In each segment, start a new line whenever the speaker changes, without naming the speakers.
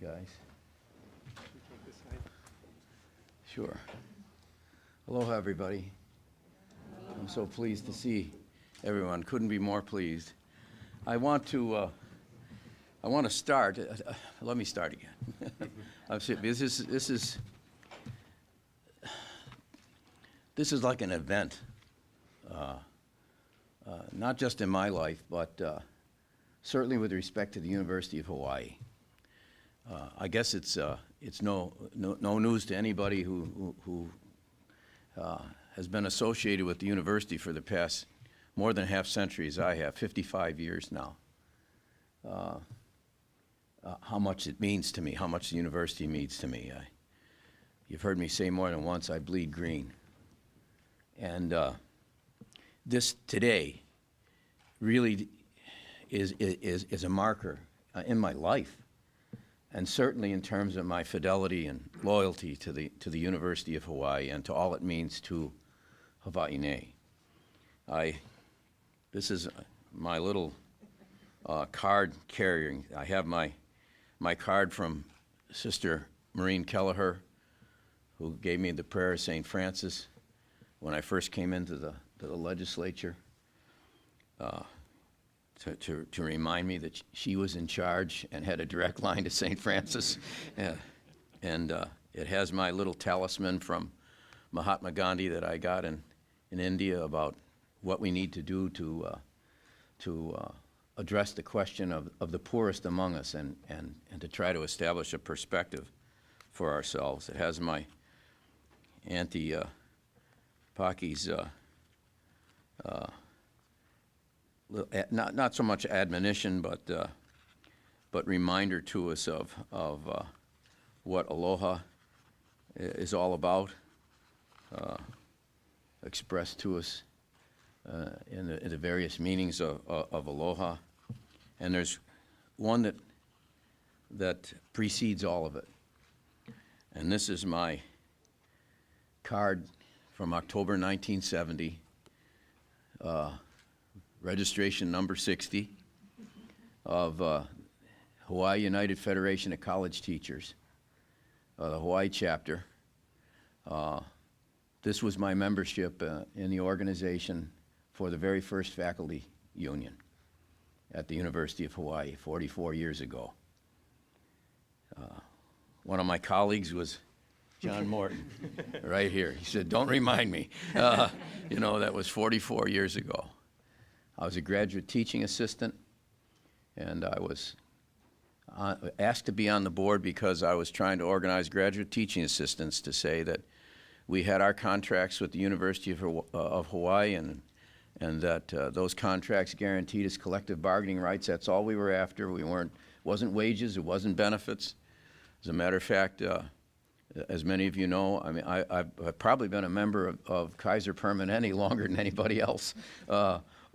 guys. Sure. Aloha, everybody. I'm so pleased to see everyone. Couldn't be more pleased. I want to start. Let me start again. This is like an event, not just in my life, but certainly with respect to the University of Hawaii. I guess it's no news to anybody who has been associated with the university for the past more than half century, as I have, 55 years now. How much it means to me, how much the university means to me. You've heard me say more than once, I bleed green. And this today really is a marker in my life, and certainly in terms of my fidelity and loyalty to the University of Hawaii and to all it means to Hawaii. This is my little card carrying. I have my card from Sister Maureen Kelleher, who gave me the prayer of St. Francis when I first came into the legislature, to remind me that she was in charge and had a direct line to St. Francis. And it has my little talisman from Mahatma Gandhi that I got in India about what we need to do to address the question of the poorest among us and to try to establish a perspective for ourselves. It has my Auntie Pocky's not so much admonition, but reminder to us of what aloha is all about, expressed to us in the various meanings of aloha. And there's one that precedes all of it. And this is my card from October 1970, registration number 60 of Hawaii United Federation of College Teachers, the Hawaii chapter. This was my membership in the organization for the very first faculty union at the University of Hawaii 44 years ago. One of my colleagues was John Morton, right here. He said, don't remind me. You know, that was 44 years ago. I was a graduate teaching assistant, and I was asked to be on the board because I was trying to organize graduate teaching assistants to say that we had our contracts with the University of Hawaii and that those contracts guaranteed us collective bargaining rights. That's all we were after. Wasn't wages, it wasn't benefits. As a matter of fact, as many of you know, I mean, I've probably been a member of Kaiser Permanente longer than anybody else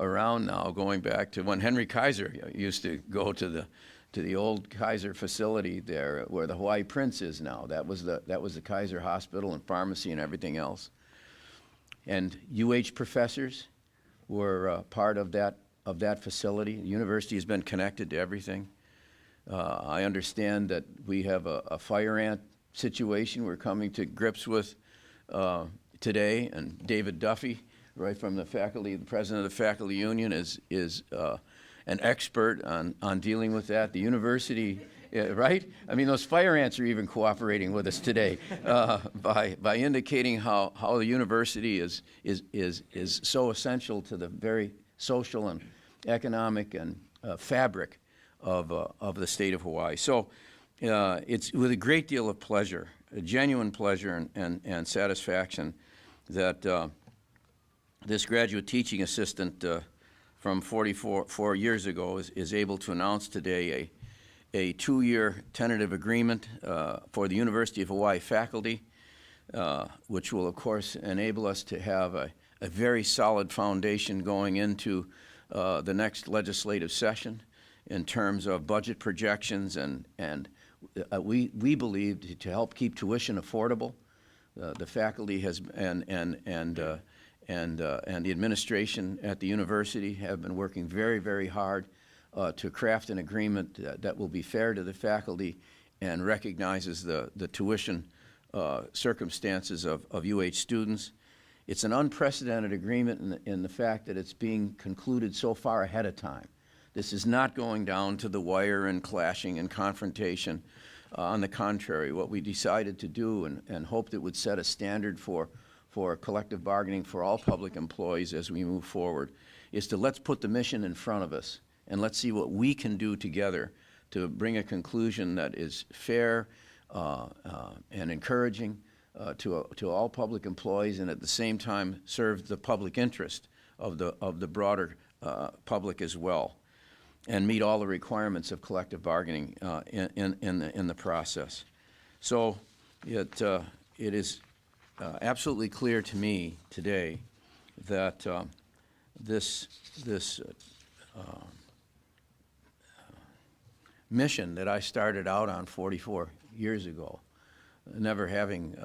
around now, going back to when Henry Kaiser used to go to the old Kaiser facility there where the Hawaii Prince is now. That was the Kaiser Hospital and pharmacy and everything else. And UH professors were part of that facility. The university has been connected to everything. I understand that we have a fire ant situation we're coming to grips with today, and David Duffy, right from the faculty, the president of the faculty union, is an expert on dealing with that. The university, right? I mean, those fire ants are even cooperating with us today by indicating how the university is so essential to the very social and economic and fabric of the state of Hawaii. So it's with a great deal of pleasure, a genuine pleasure and satisfaction that this graduate teaching assistant from 44 years ago is able to announce today a 2-year tentative agreement for the University of Hawaii faculty, which will, of course, enable us to have a very solid foundation going into the next legislative session in terms of budget projections and we believe to help keep tuition affordable. The faculty has and the administration at the university have been working very, very hard to craft an agreement that will be fair to the faculty and recognizes the tuition circumstances of UH students. It's an unprecedented agreement in the fact that it's being concluded so far ahead of time. This is not going down to the wire and clashing and confrontation. On the contrary, what we decided to do and hoped it would set a standard for collective bargaining for all public employees as we move forward is to let's put the mission in front of us and let's see what we can do together to bring a conclusion that is fair and encouraging to all public employees, and at the same time serve the public interest of the broader public as well, and meet all the requirements of collective bargaining in the process. So it is absolutely clear to me today that this mission that I started out on 44 years ago, never having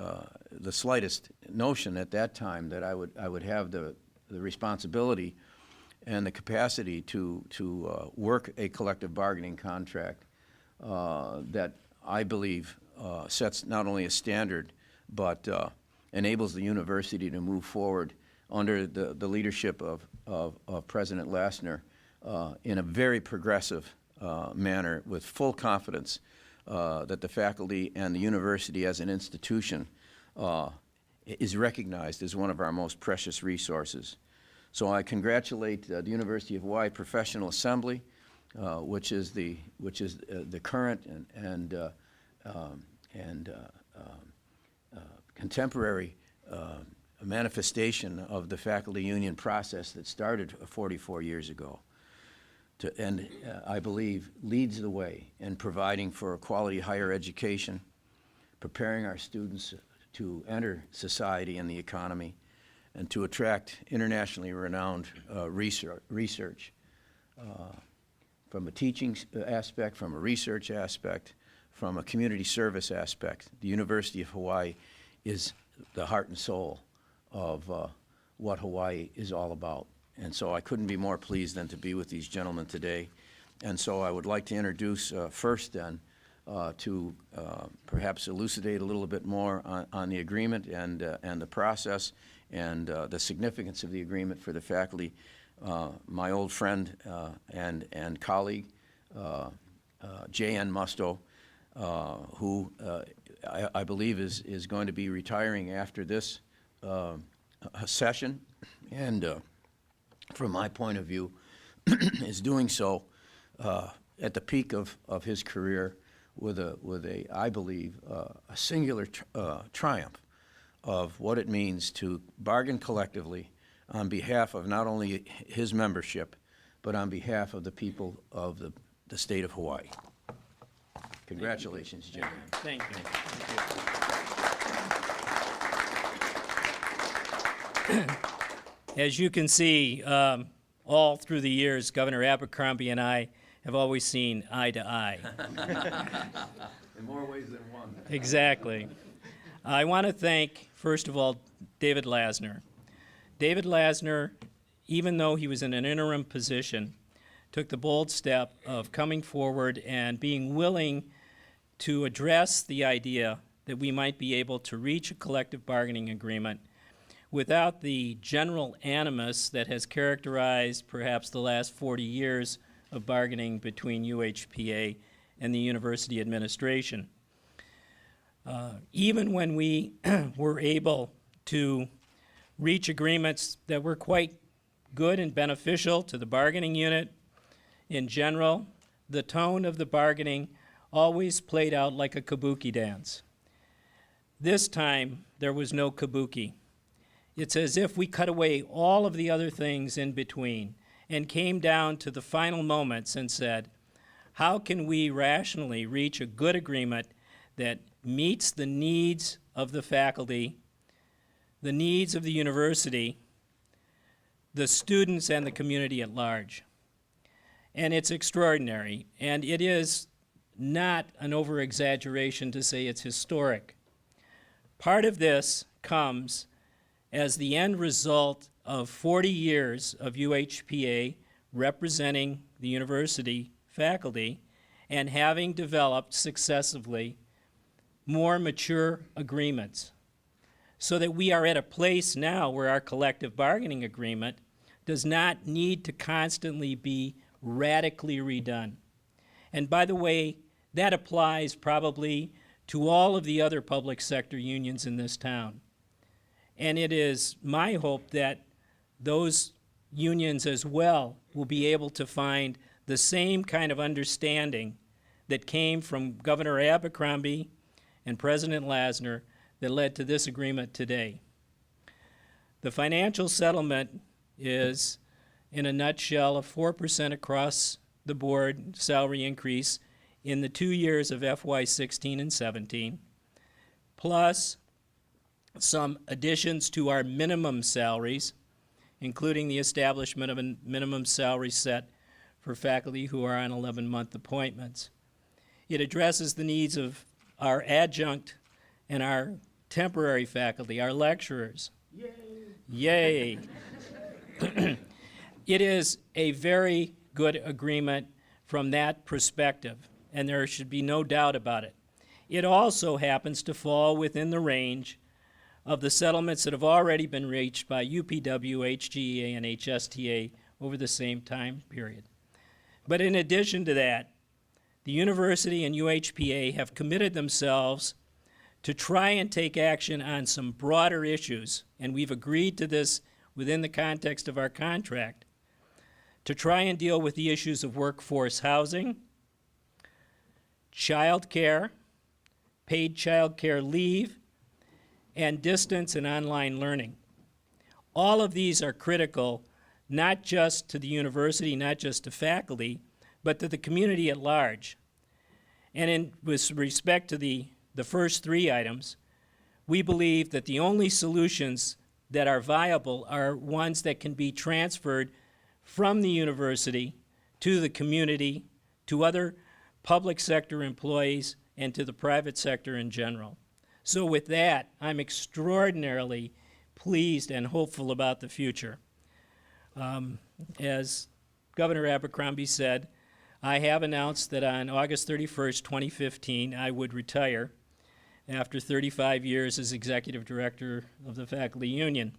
the slightest notion at that time that I would have the responsibility and the capacity to work a collective bargaining contract that I believe sets not only a standard but enables the university to move forward under the leadership of President Lassner in a very progressive manner, with full confidence that the faculty and the university as an institution is recognized as one of our most precious resources. So I congratulate the University of Hawaii Professional Assembly, which is the current and contemporary manifestation of the faculty union process that started 44 years ago. And I believe leads the way in providing for a quality higher education, preparing our students to enter society and the economy, and to attract internationally renowned research from a teaching aspect, from a research aspect, from a community service aspect. The University of Hawaii is the heart and soul of what Hawaii is all about. And so I couldn't be more pleased than to be with these gentlemen today. And so I would like to introduce first then to perhaps elucidate a little bit more on the agreement and the process and the significance of the agreement for the faculty, my old friend and colleague, J.N. Musto, who I believe is going to be retiring after this session, and from my point of view, is doing so at the peak of his career with a I believe, a singular triumph of what it means to bargain collectively on behalf of not only his membership, but on behalf of the people of the state of Hawaii. Congratulations, Jim.
Thank you. As you can see, all through the years, Governor Abercrombie and I have always seen eye to eye.
In more ways than one.
Exactly. I want to thank, first of all, David Lassner. David Lassner, even though he was in an interim position, took the bold step of coming forward and being willing to address the idea that we might be able to reach a collective bargaining agreement without the general animus that has characterized perhaps the last 40 years of bargaining between UHPA and the university administration. Even when we were able to reach agreements that were quite good and beneficial to the bargaining unit in general, the tone of the bargaining always played out like a kabuki dance. This time, there was no kabuki. It's as if we cut away all of the other things in between and came down to the final moments and said, how can we rationally reach a good agreement that meets the needs of the faculty, the needs of the university, the students, and the community at large? And it's extraordinary, and it is not an over-exaggeration to say it's historic. Part of this comes as the end result of 40 years of UHPA representing the university faculty and having developed successively more mature agreements, so that we are at a place now where our collective bargaining agreement does not need to constantly be radically redone. And by the way, that applies probably to all of the other public sector unions in this town. And it is my hope that those unions as well will be able to find the same kind of understanding that came from Governor Abercrombie and President Lasner that led to this agreement today. The financial settlement is, in a nutshell, a 4% across the board salary increase in the 2 years of FY16 and 17, plus some additions to our minimum salaries, including the establishment of a minimum salary set for faculty who are on 11-month appointments. It addresses the needs of our adjunct and our temporary faculty, our lecturers. Yay! Yay! It is a very good agreement from that perspective, and there should be no doubt about it. It also happens to fall within the range of the settlements that have already been reached by UPW, HGEA, and HSTA over the same time period. But in addition to that, the university and UHPA have committed themselves to try and take action on some broader issues, and we've agreed to this within the context of our contract, to try and deal with the issues of workforce housing, child care, paid child care leave, and distance and online learning. All of these are critical, not just to the university, not just to faculty, but to the community at large. And with respect to the first three items, we believe that the only solutions that are viable are ones that can be transferred from the university to the community, to other public sector employees, and to the private sector in general. So with that, I'm extraordinarily pleased and hopeful about the future. As Governor Abercrombie said, I have announced that on August 31st, 2015, I would retire after 35 years as executive director of the faculty union.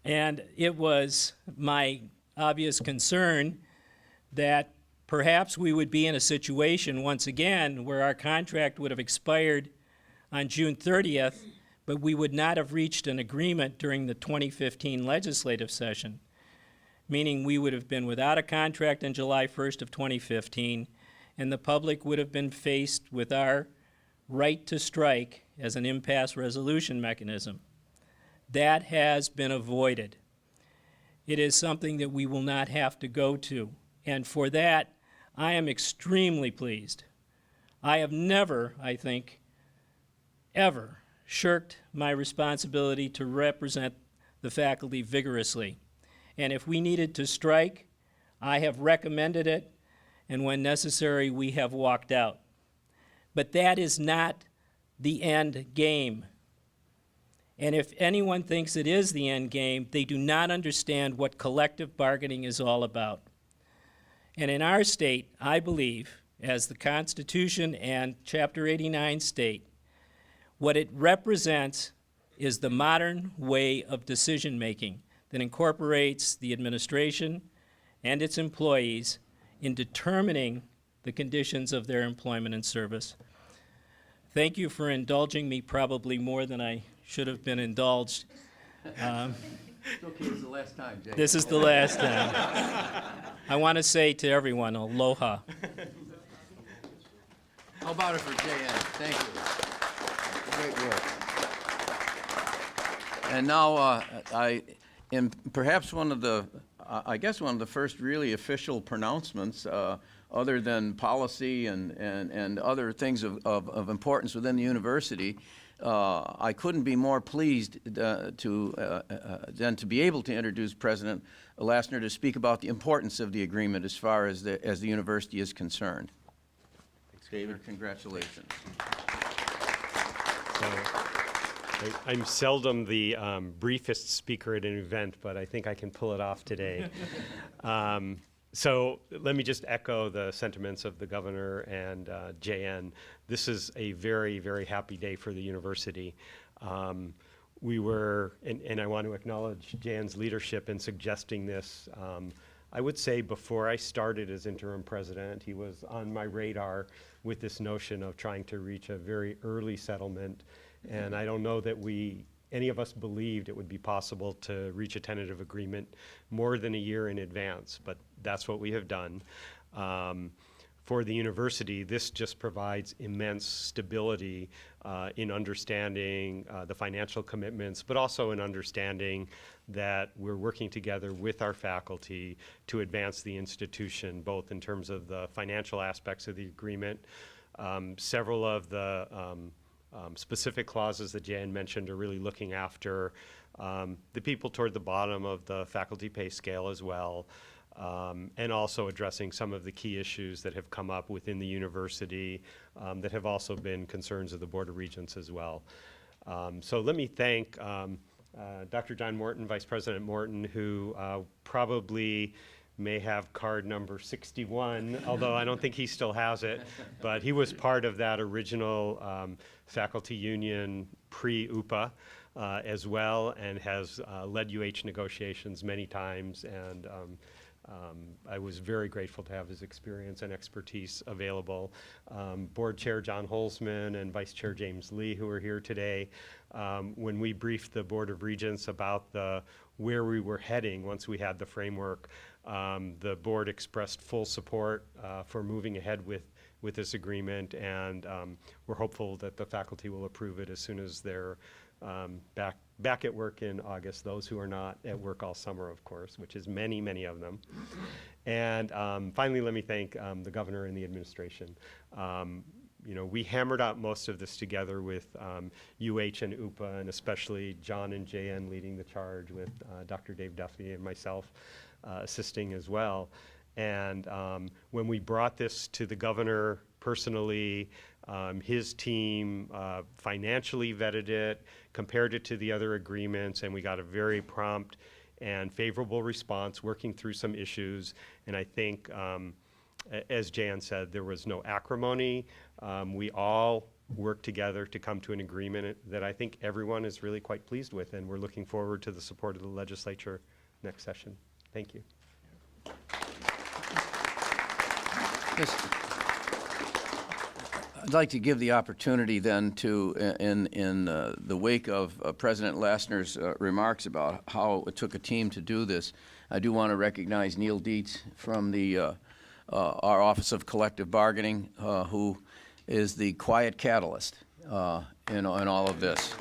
And it was my obvious concern that perhaps we would be in a situation once again where our contract would have expired on June 30th, but we would not have reached an agreement during the 2015 legislative session, meaning we would have been without a contract on July 1st of 2015, and the public would have been faced with our right to strike as an impasse resolution mechanism. That has been avoided. It is something that we will not have to go to, and for that, I am extremely pleased. I have never, I think, ever shirked my responsibility to represent the faculty vigorously. And if we needed to strike, I have recommended it, and when necessary, we have walked out. But that is not the end game. And if anyone thinks it is the end game, they do not understand what collective bargaining is all about. And in our state, I believe, as the Constitution and Chapter 89 state, what it represents is the modern way of decision-making that incorporates the administration and its employees in determining the conditions of their employment and service. Thank you for indulging me probably more than I should have been indulged.
It's okay, this is the last time, Jay.
This is the last time. I want to say to everyone, aloha.
How about it for JN? Thank you. Great work. And now, in perhaps one of the, I guess one of the first really official pronouncements, other than policy and other things of importance within the university, I couldn't be more pleased than to be able to introduce President Lasner to speak about the importance of the agreement as far as the university is concerned. Thanks, David. Congratulations.
So, I'm seldom the briefest speaker at an event, but I think I can pull it off today. So let me just echo the sentiments of the governor and JN. This is a very, very happy day for the university. We were, and I want to acknowledge JN's leadership in suggesting this. I would say before I started as interim president, he was on my radar with this notion of trying to reach a very early settlement. And I don't know that any of us believed it would be possible to reach a tentative agreement more than a year in advance, but that's what we have done. For the university, this just provides immense stability in understanding the financial commitments, but also in understanding that we're working together with our faculty to advance the institution, both in terms of the financial aspects of the agreement. Several of the specific clauses that Jan mentioned are really looking after the people toward the bottom of the faculty pay scale as well, and also addressing some of the key issues that have come up within the university that have also been concerns of the Board of Regents as well. So let me thank Dr. John Morton, Vice President Morton, who probably may have card number 61, although I don't think he still has it, but he was part of that original faculty union pre-UPA as well, and has led UH negotiations many times, and I was very grateful to have his experience and expertise available. Board Chair John Holzman and Vice Chair James Lee, who are here today, when we briefed the Board of Regents about where we were heading once we had the framework, the board expressed full support for moving ahead with this agreement, and we're hopeful that the faculty will approve it as soon as they're back at work in August, those who are not at work all summer, of course, which is many, many of them. And finally, let me thank the governor and the administration. You know, we hammered out most of this together with UH and UPA, and especially John and JN leading the charge with Dr. Dave Duffy and myself assisting as well. And when we brought this to the governor personally, his team financially vetted it, compared it to the other agreements, and we got a very prompt and favorable response, working through some issues. And I think, as Jan said, there was no acrimony. We all worked together to come to an agreement that I think everyone is really quite pleased with, and we're looking forward to the support of the legislature next session. Thank you.
Yes. I'd like to give the opportunity then to, in the wake of President Lassner's remarks about how it took a team to do this, I do want to recognize Neil Dietz from the our Office of Collective Bargaining, who is the quiet catalyst in all of this.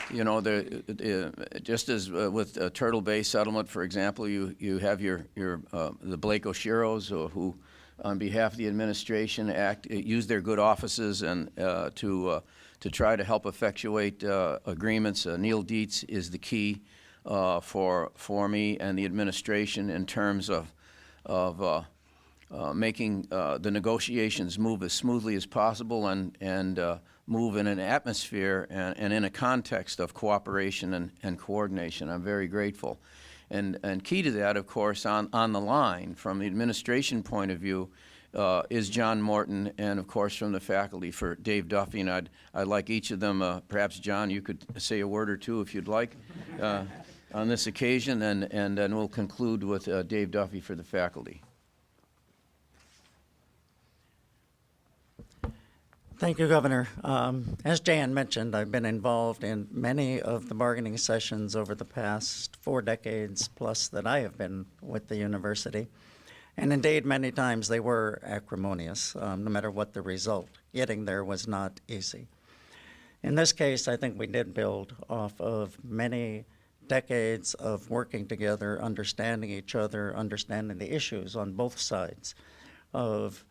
You know, just as with Turtle Bay settlement, for example, you have the Blake O'Sheros, who, on behalf of the administration, use their good offices and to try to help effectuate agreements. Neil Dietz is the key for me and the administration in terms of making the negotiations move as smoothly as possible and move in an atmosphere and in a context of cooperation and coordination. I'm very grateful. And key to that, of course, on the line from the administration point of view is John Morton, and of course from the faculty for Dave Duffy. And I'd like each of them, perhaps John, you could say a word or two if you'd like on this occasion, and then we'll conclude with Dave Duffy for the faculty.
Thank you, Governor. As Jan mentioned, I've been involved in many of the bargaining sessions over the past 4 decades plus that I have been with the university. And indeed, many times they were acrimonious, no matter what the result. Getting there was not easy. In this case, I think we did build off of many decades of working together, understanding each other, understanding the issues on both sides of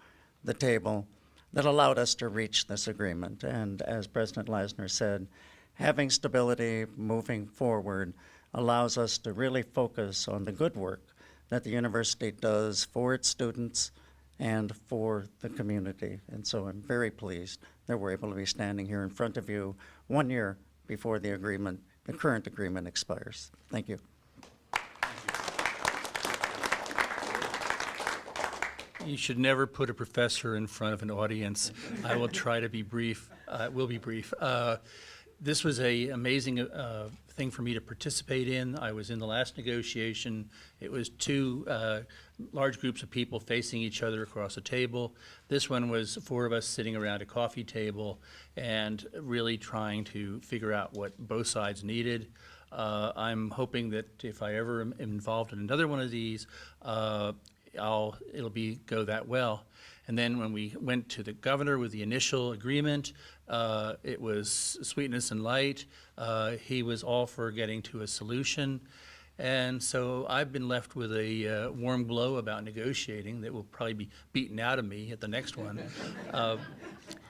the table, that allowed us to reach this agreement. And as President Lassner said, having stability moving forward allows us to really focus on the good work that the university does for its students and for the community. And so I'm very pleased that we're able to be standing here in front of you 1 year before the current agreement expires. Thank you.
You should never put a professor in front of an audience. I will try to be brief. Will be brief. This was an amazing thing for me to participate in. I was in the last negotiation. It was two large groups of people facing each other across a table. This one was four of us sitting around a coffee table and really trying to figure out what both sides needed. I'm hoping that if I ever am involved in another one of these, it'll go that well. And then when we went to the governor with the initial agreement, it was sweetness and light. He was all for getting to a solution. And so I've been left with a warm glow about negotiating that will probably be beaten out of me at the next one.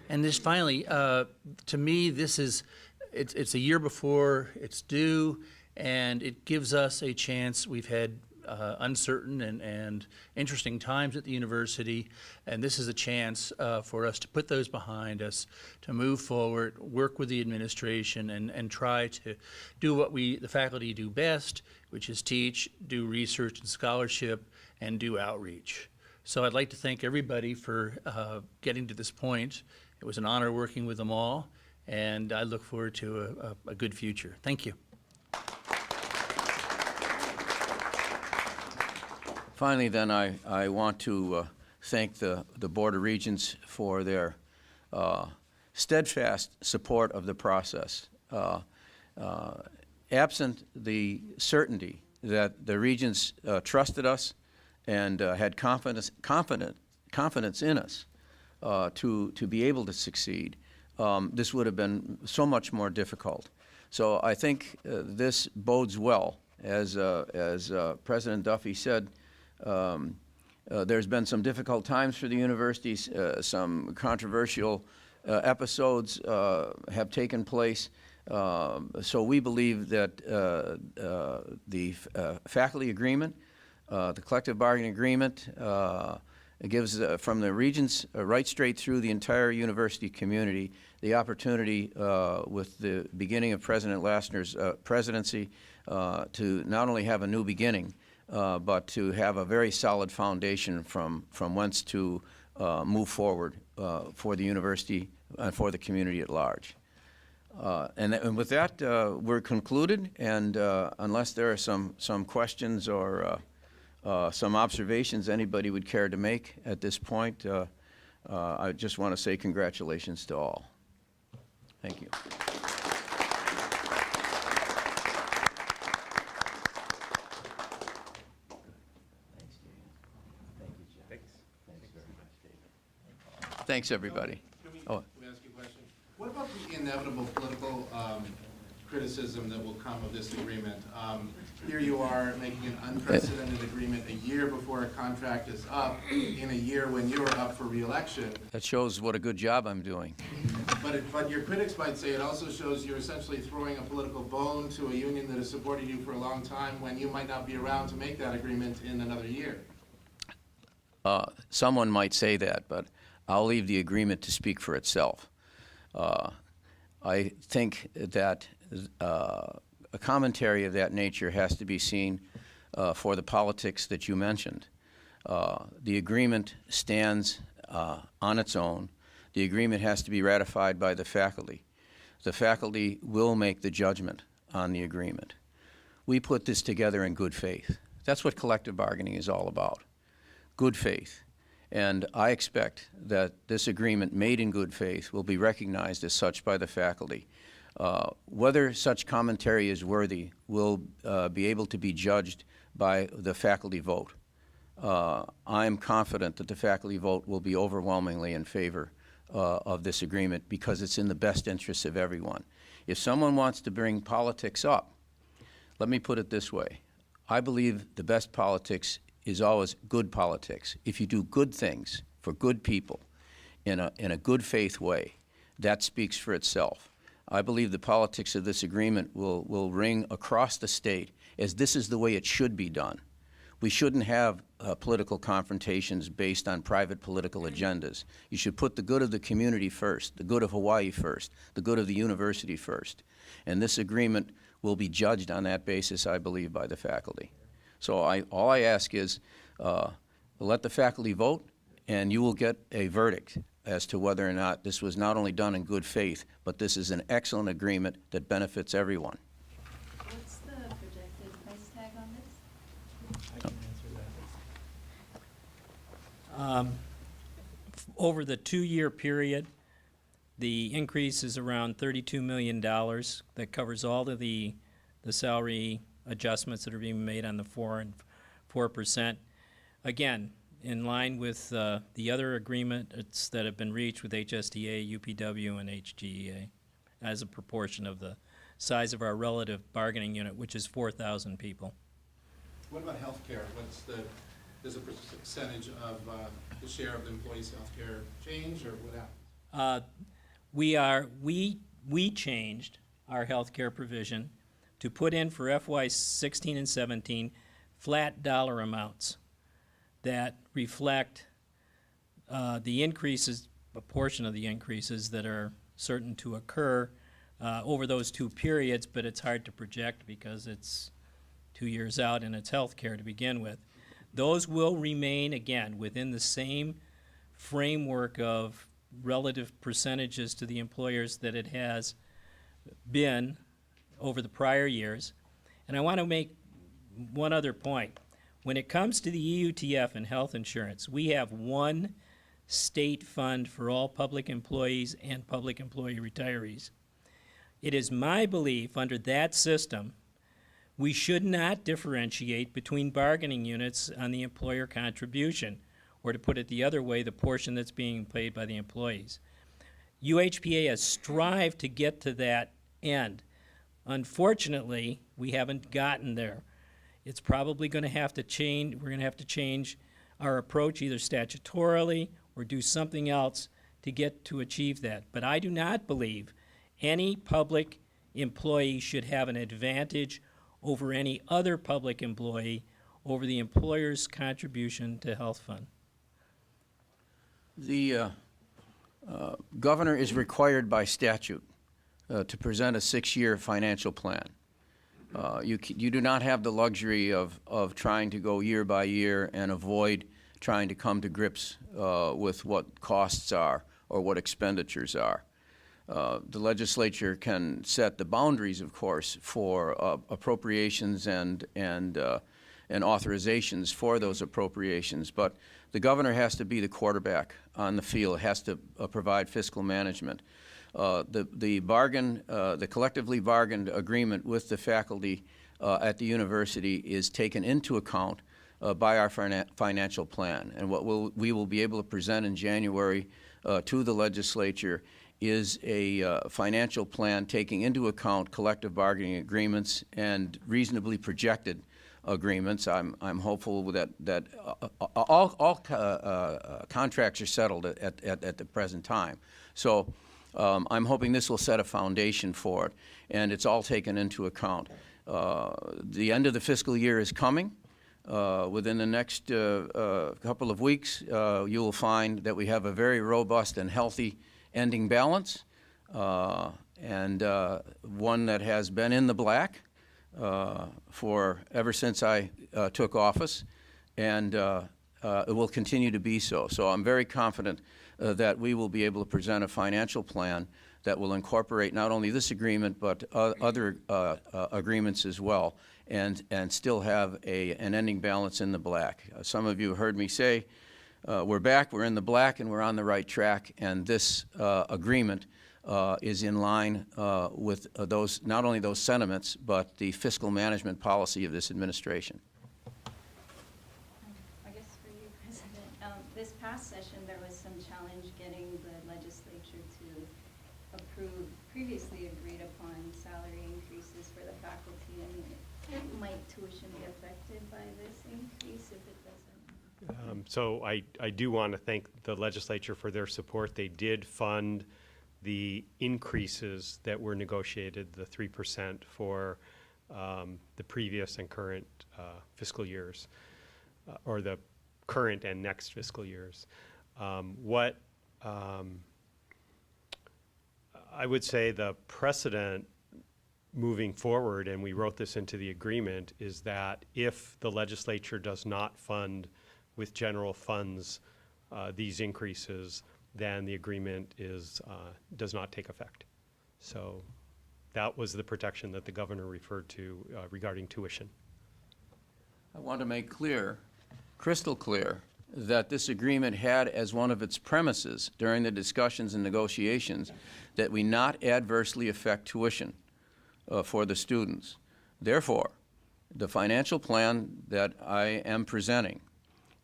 And this finally, to me, it's a year before it's due, and it gives us a chance. We've had uncertain and interesting times at the university, and this is a chance for us to put those behind us, to move forward, work with the administration, and try to do what the faculty do best, which is teach, do research and scholarship, and do outreach. So I'd like to thank everybody for getting to this point. It was an honor working with them all, and I look forward to a good future. Thank you.
Finally, then, I want to thank the Board of Regents for their steadfast support of the process. Absent the certainty that the Regents trusted us and had confidence in us to be able to succeed, this would have been so much more difficult. So I think this bodes well. As President Duffy said, there's been some difficult times for the universities. Some controversial episodes have taken place. So we believe that the faculty agreement, the collective bargaining agreement, gives from the Regents right straight through the entire university community the opportunity with the beginning of President Lassner's presidency to not only have a new beginning, but to have a very solid foundation from whence to move forward for the university and for the community at large. And with that, we're concluded, and unless there are some questions or some observations anybody would care to make at this point, I just want to say congratulations to all. Thank you. Thanks, everybody.
Can we
Oh.
ask you a question? What about the inevitable political criticism that will come of this agreement? Here you are making an unprecedented agreement a year before a contract is up, in a year when you are up for re-election.
That shows what a good job I'm doing.
But your critics might say it also shows you're essentially throwing a political bone to a union that has supported you for a long time when you might not be around to make that agreement in another year.
Someone might say that, but I'll leave the agreement to speak for itself. I think that a commentary of that nature has to be seen for the politics that you mentioned. The agreement stands on its own. The agreement has to be ratified by the faculty. The faculty will make the judgment on the agreement. We put this together in good faith. That's what collective bargaining is all about, good faith. And I expect that this agreement made in good faith will be recognized as such by the faculty. Whether such commentary is worthy will be able to be judged by the faculty vote. I'm confident that the faculty vote will be overwhelmingly in favor of this agreement because it's in the best interest of everyone. If someone wants to bring politics up, let me put it this way. I believe the best politics is always good politics. If you do good things for good people in a good faith way, that speaks for itself. I believe the politics of this agreement will ring across the state as this is the way it should be done. We shouldn't have political confrontations based on private political agendas. You should put the good of the community first, the good of Hawaii first, the good of the university first. And this agreement will be judged on that basis, I believe, by the faculty. So all I ask is let the faculty vote, and you will get a verdict as to whether or not this was not only done in good faith, but this is an excellent agreement that benefits everyone.
What's the projected price tag on this?
I can answer that.
Over the 2-year period, the increase is around $32 million. That covers all of the salary adjustments that are being made on the 4%. Again, in line with the other agreements that have been reached with HSDA, UPW, and HGEA as a proportion of the size of our relative bargaining unit, which is 4,000 people.
What about healthcare? Does a percentage of the share of the employees' healthcare change, or what happens?
We changed our healthcare provision to put in for FY 16 and 17 flat dollar amounts that reflect the increases, a portion of the increases that are certain to occur over those 2 periods, but it's hard to project because it's 2 years out and it's healthcare to begin with. Those will remain, again, within the same framework of relative percentages to the employers that it has been over the prior years. And I want to make one other point. When it comes to the EUTF and health insurance, we have one state fund for all public employees and public employee retirees. It is my belief under that system, we should not differentiate between bargaining units on the employer contribution, or to put it the other way, the portion that's being paid by the employees. UHPA has strived to get to that end. Unfortunately, we haven't gotten there. It's probably going to have to change. We're going to have to change our approach either statutorily or do something else to get to achieve that. But I do not believe any public employee should have an advantage over any other public employee over the employer's contribution to health fund.
The governor is required by statute to present a 6-year financial plan. You do not have the luxury of trying to go year by year and avoid trying to come to grips with what costs are or what expenditures are. The legislature can set the boundaries, of course, for appropriations and authorizations for those appropriations, but the governor has to be the quarterback on the field, has to provide fiscal management. The collectively bargained agreement with the faculty at the university is taken into account by our financial plan, and what we will be able to present in January to the legislature is a financial plan taking into account collective bargaining agreements and reasonably projected agreements. I'm hopeful that all contracts are settled at the present time. So I'm hoping this will set a foundation for it, and it's all taken into account. The end of the fiscal year is coming. Within the next couple of weeks, you will find that we have a very robust and healthy ending balance, and one that has been in the black for ever since I took office, and it will continue to be so. So I'm very confident that we will be able to present a financial plan that will incorporate not only this agreement but other agreements as well, and still have an ending balance in the black. Some of you heard me say we're back, we're in the black, and we're on the right track, and this agreement is in line with those, not only those sentiments, but the fiscal management policy of this administration.
I guess for you, President, this past session there was some challenge getting the legislature to approve previously agreed upon salary increases for the faculty, and might tuition be affected by this increase if it doesn't?
So I do want to thank the legislature for their support. They did fund the increases that were negotiated, the 3% for the previous and current fiscal years, or the current and next fiscal years. What I would say the precedent moving forward, and we wrote this into the agreement, is that if the legislature does not fund with general funds these increases, then the agreement does not take effect. So that was the protection that the governor referred to regarding tuition.
I want to make clear, crystal clear, that this agreement had as one of its premises during the discussions and negotiations that we not adversely affect tuition for the students. Therefore, the financial plan that I am presenting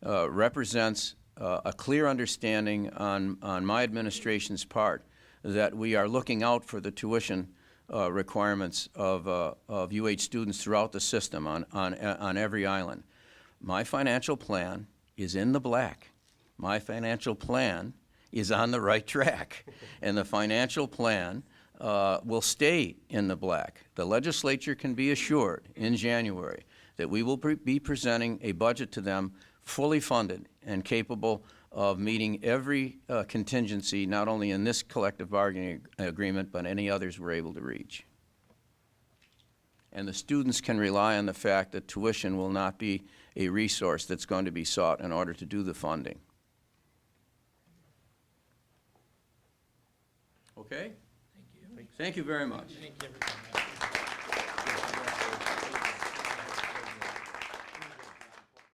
represents a clear understanding on my administration's part that we are looking out for the tuition requirements of UH students throughout the system on every island. My financial plan is in the black. My financial plan is on the right track. And the financial plan will stay in the black. The legislature can be assured in January that we will be presenting a budget to them fully funded and capable of meeting every contingency, not only in this collective bargaining agreement, but any others we're able to reach. And the students can rely on the fact that tuition will not be a resource that's going to be sought in order to do the funding. Okay? Thank you very much.
Thank you, everybody.